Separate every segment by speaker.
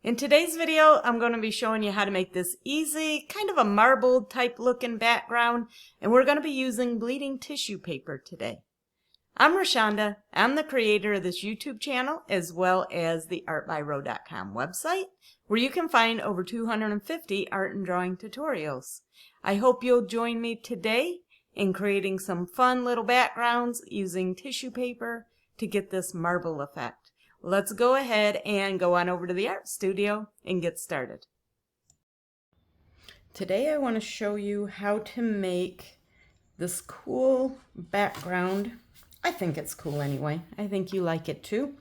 Speaker 1: In today's video, I'm going to be showing you how to make this easy, kind of a marbled type looking background, and we're going to be using bleeding tissue paper today. I'm Rashonda. I'm the creator of this YouTube channel as well as the artbyro.com website, where you can find over 250 art and drawing tutorials. I hope you'll join me today in creating some fun little backgrounds using tissue paper to get this marble effect. Let's go ahead and go on over to the art studio and get started. Today I want to show you how to make this cool background. I think it's cool anyway. I think you like it too.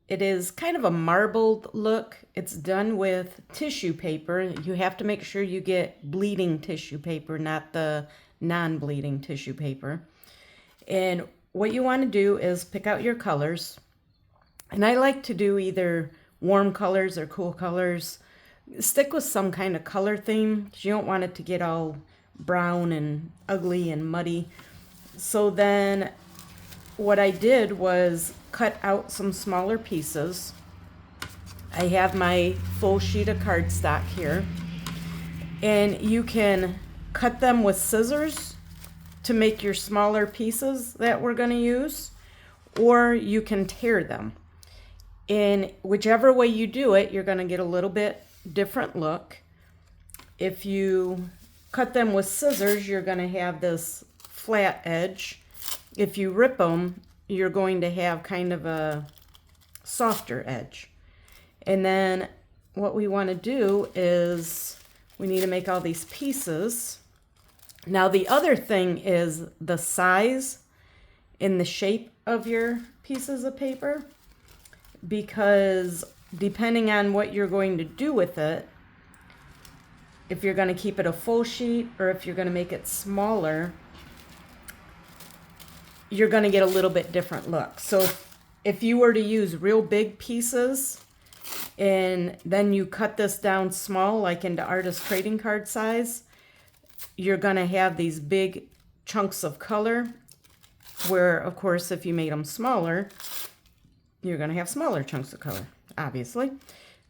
Speaker 1: It is kind of a marbled look. It's done with tissue paper. You have to make sure you get bleeding tissue paper, not the non-bleeding tissue paper. And what you want to do is pick out your colors. And I like to do either warm colors or cool colors. Stick with some kind of color theme because you don't want it to get all brown and ugly and muddy. So then what I did was cut out some smaller pieces. I have my full sheet of cardstock here. And you can cut them with scissors to make your smaller pieces that we're going to use, or you can tear them. In whichever way you do it, you're going to get a little bit different look. If you cut them with scissors, you're going to have this flat edge. If you rip them, you're going to have kind of a softer edge. And then what we want to do is we need to make all these pieces. Now the other thing is the size and the shape of your pieces of paper, because depending on what you're going to do with it, if you're going to keep it a full sheet or if you're going to make it smaller, you're going to get a little bit different look. So if you were to use real big pieces and then you cut this down small, like into artist trading card size, you're going to have these big chunks of color, where of course if you made them smaller, you're going to have smaller chunks of color, obviously.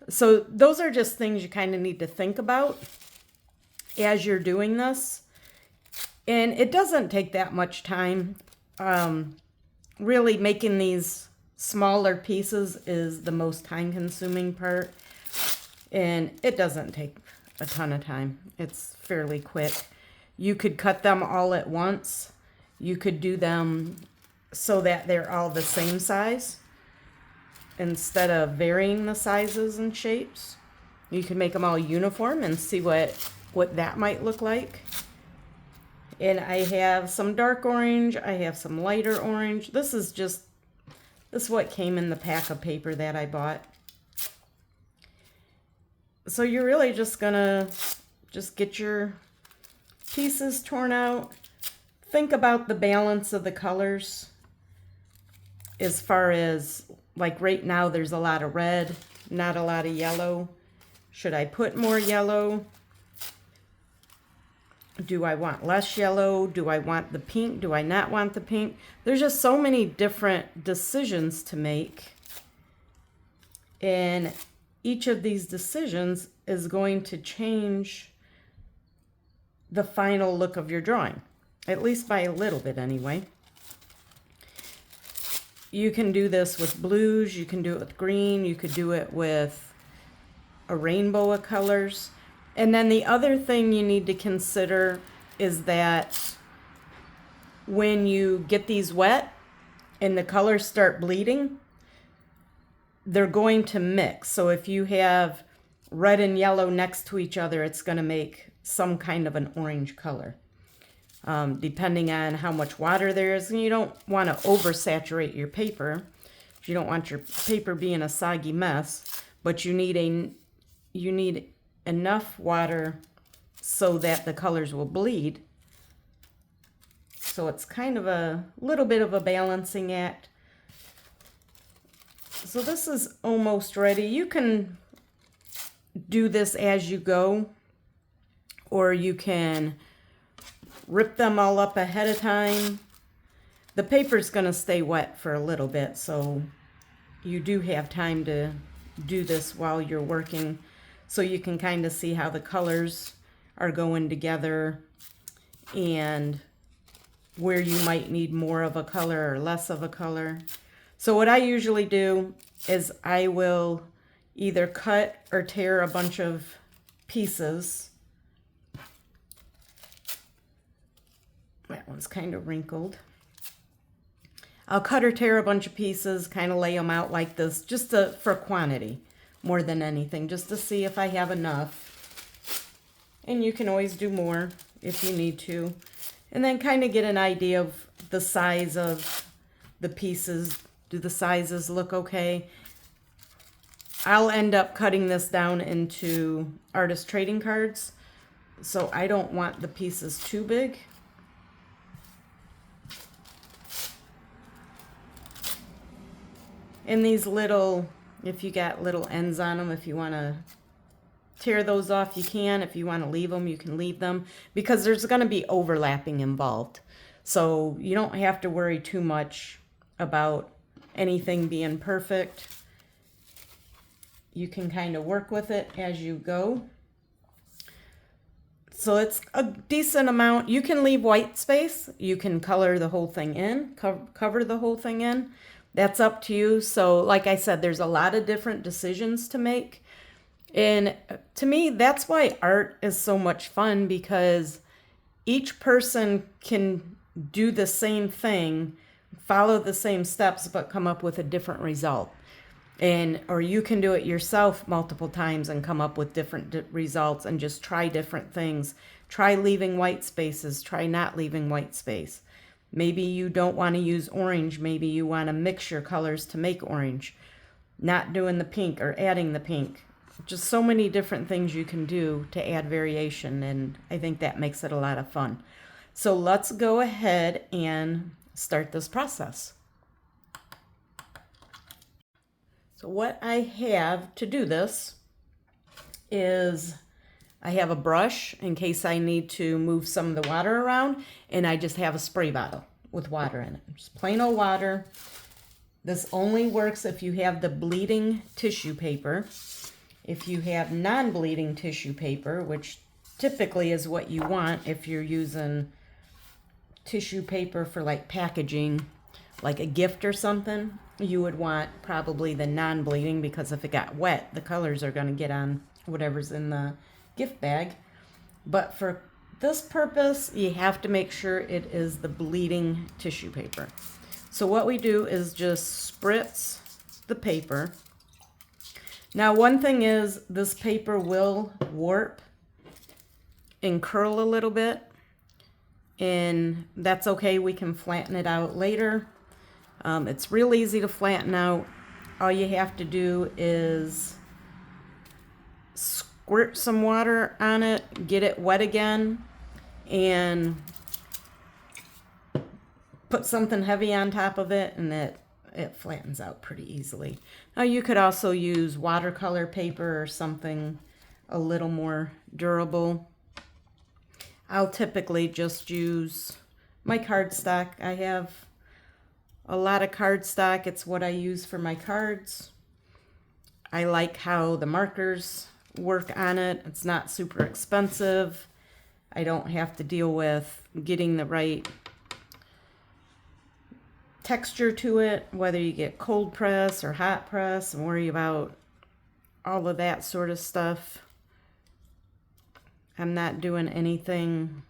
Speaker 1: So those are just things you kind of need to think about as you're doing this. And it doesn't take that much time. Really making these smaller pieces is the most time-consuming part. And it doesn't take a ton of time. It's fairly quick. You could cut them all at once. You could do them so that they're all the same size. Instead of varying the sizes and shapes, you can make them all uniform and see what that might look like. And I have some dark orange, I have some lighter orange. This is what came in the pack of paper that I bought. So you're really just gonna get your pieces torn out. Think about the balance of the colors as far as, like right now, there's a lot of red, not a lot of yellow. Should I put more yellow? Do I want less yellow? Do I want the pink? Do I not want the pink? There's just so many different decisions to make. And each of these decisions is going to change the final look of your drawing, at least by a little bit anyway. You can do this with blues, you can do it with green, you could do it with a rainbow of colors. And then the other thing you need to consider is that when you get these wet and the colors start bleeding, they're going to mix. So if you have red and yellow next to each other, it's going to make some kind of an orange color. Depending on how much water there is. And you don't want to oversaturate your paper. You don't want your paper being a soggy mess, but you need enough water so that the colors will bleed. So it's kind of a little bit of a balancing act. So this is almost ready. You can do this as you go, or you can rip them all up ahead of time. The paper's going to stay wet for a little bit, so you do have time to do this while you're working so you can kind of see how the colors are going together and where you might need more of a color or less of a color. So what I usually do is I will either cut or tear a bunch of pieces. That one's kind of wrinkled. I'll cut or tear a bunch of pieces, kind of lay them out like this, just for quantity more than anything, just to see if I have enough. And you can always do more if you need to. And then kind of get an idea of the size of the pieces. Do the sizes look okay? I'll end up cutting this down into artist trading cards, so I don't want the pieces too big. And these little, if you got little ends on them, if you want to tear those off, you can. If you want to leave them, you can leave them, because there's going to be overlapping involved. So you don't have to worry too much about anything being perfect. You can kind of work with it as you go. So it's a decent amount. You can leave white space. You can color the whole thing in, cover the whole thing in. That's up to you. So like I said, there's a lot of different decisions to make. And to me, that's why art is so much fun, because each person can do the same thing, follow the same steps, but come up with a different result. Or you can do it yourself multiple times and come up with different results and just try different things. Try leaving white spaces, try not leaving white space. Maybe you don't want to use orange. Maybe you want to mix your colors to make orange. Not doing the pink or adding the pink. Just so many different things you can do to add variation, and I think that makes it a lot of fun. So let's go ahead and start this process. So what I have to do this is I have a brush in case I need to move some of the water around, and I just have a spray bottle with water in it. Just plain old water. This only works if you have the bleeding tissue paper. If you have non-bleeding tissue paper, which typically is what you want if you're using tissue paper for like packaging, like a gift or something, you would want probably the non-bleeding, because if it got wet, the colors are going to get on whatever's in the gift bag. But for this purpose, you have to make sure it is the bleeding tissue paper. So what we do is just spritz the paper. Now, one thing is this paper will warp and curl a little bit, and that's okay. We can flatten it out later. It's real easy to flatten out. All you have to do is squirt some water on it, get it wet again, and put something heavy on top of it, and it flattens out pretty easily. Now you could also use watercolor paper or something a little more durable. I'll typically just use my cardstock. I have a lot of cardstock. It's what I use for my cards. I like how the markers work on it. It's not super expensive. I don't have to deal with getting the right texture to it, whether you get cold press or hot press, and worry about all of that sort of stuff. I'm not doing anything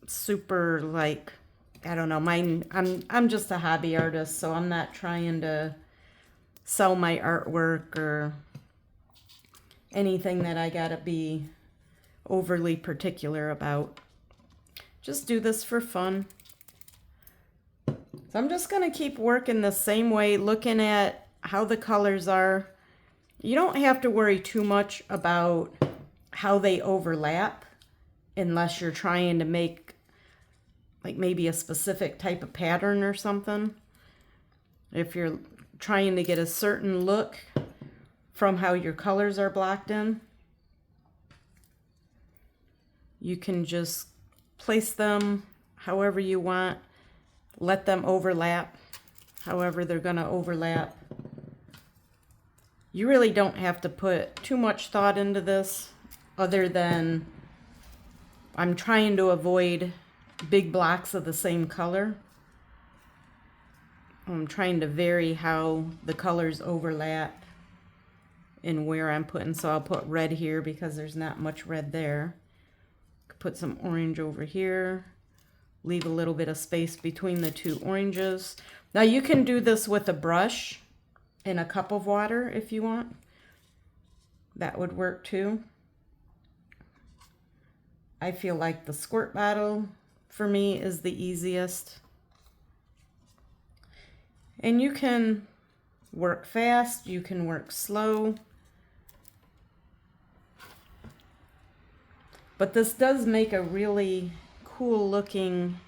Speaker 1: super, like, I don't know, I'm just a hobby artist, so I'm not trying to sell my artwork or anything that I gotta be overly particular about. Just do this for fun. So I'm just gonna keep working the same way, looking at how the colors are. You don't have to worry too much about how they overlap unless you're trying to make like maybe a specific type of pattern or something. If you're trying to get a certain look from how your colors are blocked in, you can just place them however you want. let them overlap however they're going to overlap. You really don't have to put too much thought into this, other than I'm trying to avoid big blocks of the same color. I'm trying to vary how the colors overlap and where I'm putting. So I'll put red here because there's not much red there. Put some orange over here. Leave a little bit of space between the two oranges. Now you can do this with a brush in a cup of water if you want. That would work too. I feel like the squirt bottle for me is the easiest. And you can work fast, you can work slow. But this does make a really cool looking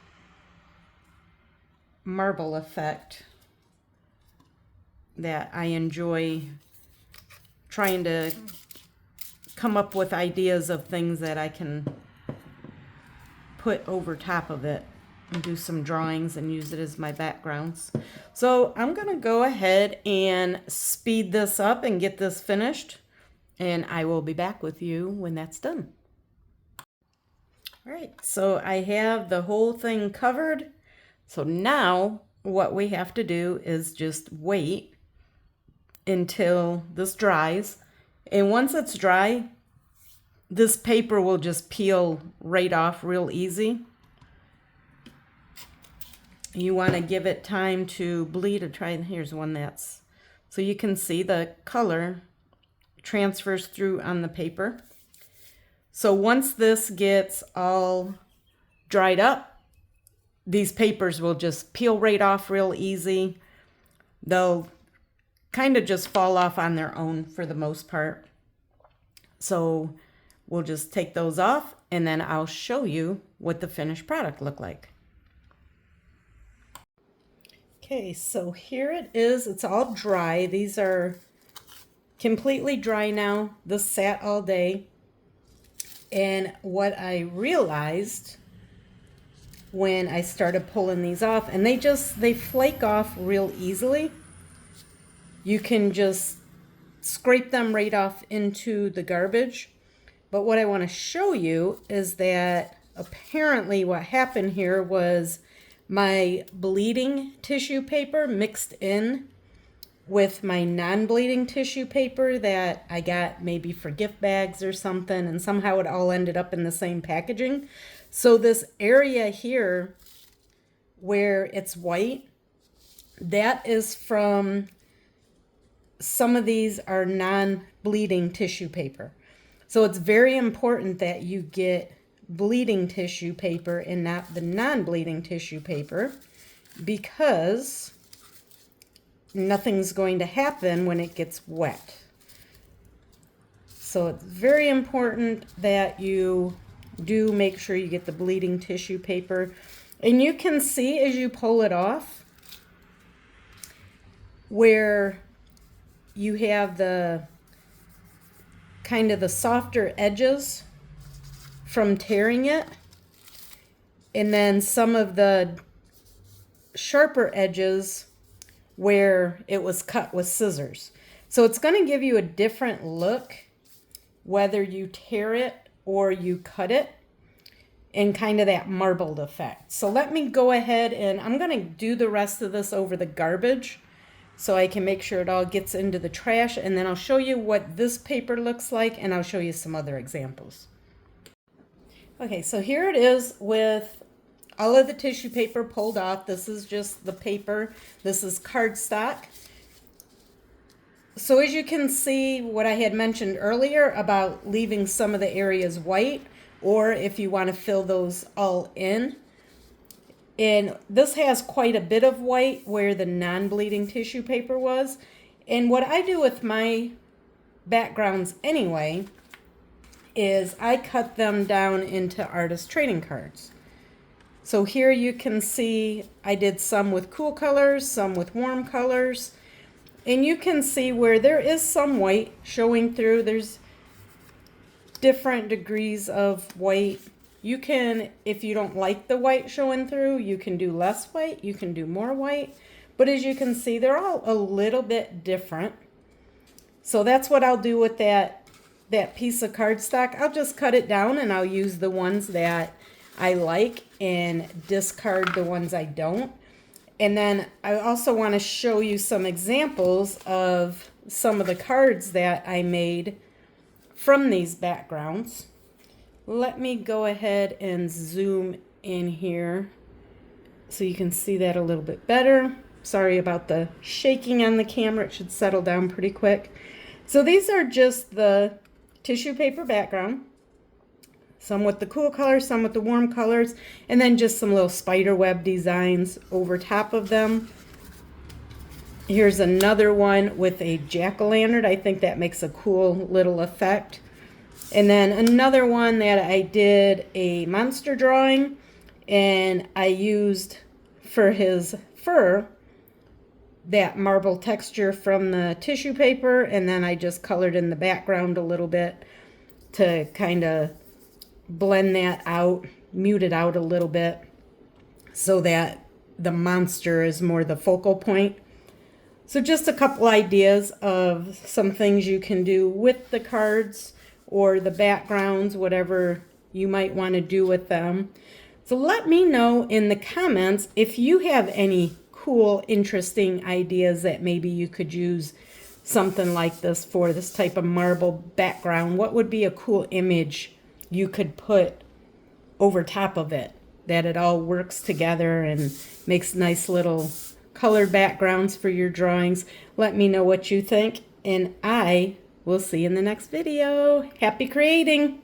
Speaker 1: marble effect that I enjoy trying to come up with ideas of things that I can put over top of it and do some drawings and use it as my backgrounds. So I'm going to go ahead and speed this up and get this finished, and I will be back with you when that's done. All right, so I have the whole thing covered. So now what we have to do is just wait until this dries. And once it's dry, this paper will just peel right off real easy. You want to give it time to bleed. Here's one that's, so you can see the color transfers through on the paper. So once this gets all dried up, these papers will just peel right off real easy. They'll kind of just fall off on their own for the most part. So we'll just take those off, and then I'll show you what the finished product look like. Okay, so here it is. It's all dry. These are completely dry now. This sat all day. And what I realized when I started pulling these off, and they flake off real easily. You can just scrape them right off into the garbage. But what I want to show you is that apparently what happened here was my bleeding tissue paper mixed in with my non-bleeding tissue paper that I got maybe for gift bags or something, and somehow it all ended up in the same packaging. So this area here where it's white, that is from, some of these are non-bleeding tissue paper. So it's very important that you get bleeding tissue paper and not the non-bleeding tissue paper, because nothing's going to happen when it gets wet. So it's very important that you do make sure you get the bleeding tissue paper. And you can see as you pull it off where you have the kind of the softer edges from tearing it, and then some of the sharper edges where it was cut with scissors. So it's going to give you a different look whether you tear it or you cut it, and kind of that marbled effect. So let me go ahead, and I'm going to do the rest of this over the garbage so I can make sure it all gets into the trash, and then I'll show you what this paper looks like, and I'll show you some other examples. Okay, so here it is with all of the tissue paper pulled off. This is just the paper. This is cardstock. So as you can see, what I had mentioned earlier about leaving some of the areas white, or if you want to fill those all in. And this has quite a bit of white where the non-bleeding tissue paper was. And what I do with my backgrounds anyway is I cut them down into artist trading cards. So here you can see I did some with cool colors, some with warm colors. And you can see where there is some white showing through. There's different degrees of white. You can, if you don't like the white showing through, you can do less white, you can do more white. But as you can see, they're all a little bit different. So that's what I'll do with that piece of cardstock. I'll just cut it down and I'll use the ones that I like and discard the ones I don't. And then I also want to show you some examples of some of the cards that I made from these backgrounds. Let me go ahead and zoom in here so you can see that a little bit better. Sorry about the shaking on the camera. It should settle down pretty quick. So these are just the tissue paper background. Some with the cool colors, some with the warm colors, and then just some little spider web designs over top of them. Here's another one with a jack-o'-lantern. I think that makes a cool little effect. And then another one that I did a monster drawing, and I used for his fur that marble texture from the tissue paper, and then I just colored in the background a little bit to kind of blend that out, mute it out a little bit so that the monster is more the focal point. So just a couple ideas of some things you can do with the cards or the backgrounds, whatever you might want to do with them. So let me know in the comments if you have any cool, interesting ideas that maybe you could use something like this for, this type of marble background. What would be a cool image you could put over top of it, that it all works together and makes nice little colored backgrounds for your drawings? Let me know what you think, and I will see you in the next video. Happy creating!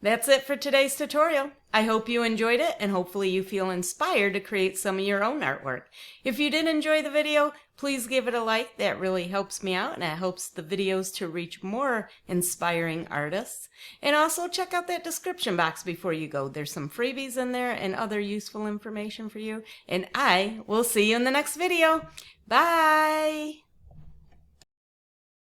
Speaker 1: That's it for today's tutorial. I hope you enjoyed it, and hopefully you feel inspired to create some of your own artwork. If you did enjoy the video, please give it a like. That really helps me out, and it helps the videos to reach more inspiring artists. And also check out that description box before you go. There's some freebies in there and other useful information for you. And I will see you in the next video. Bye!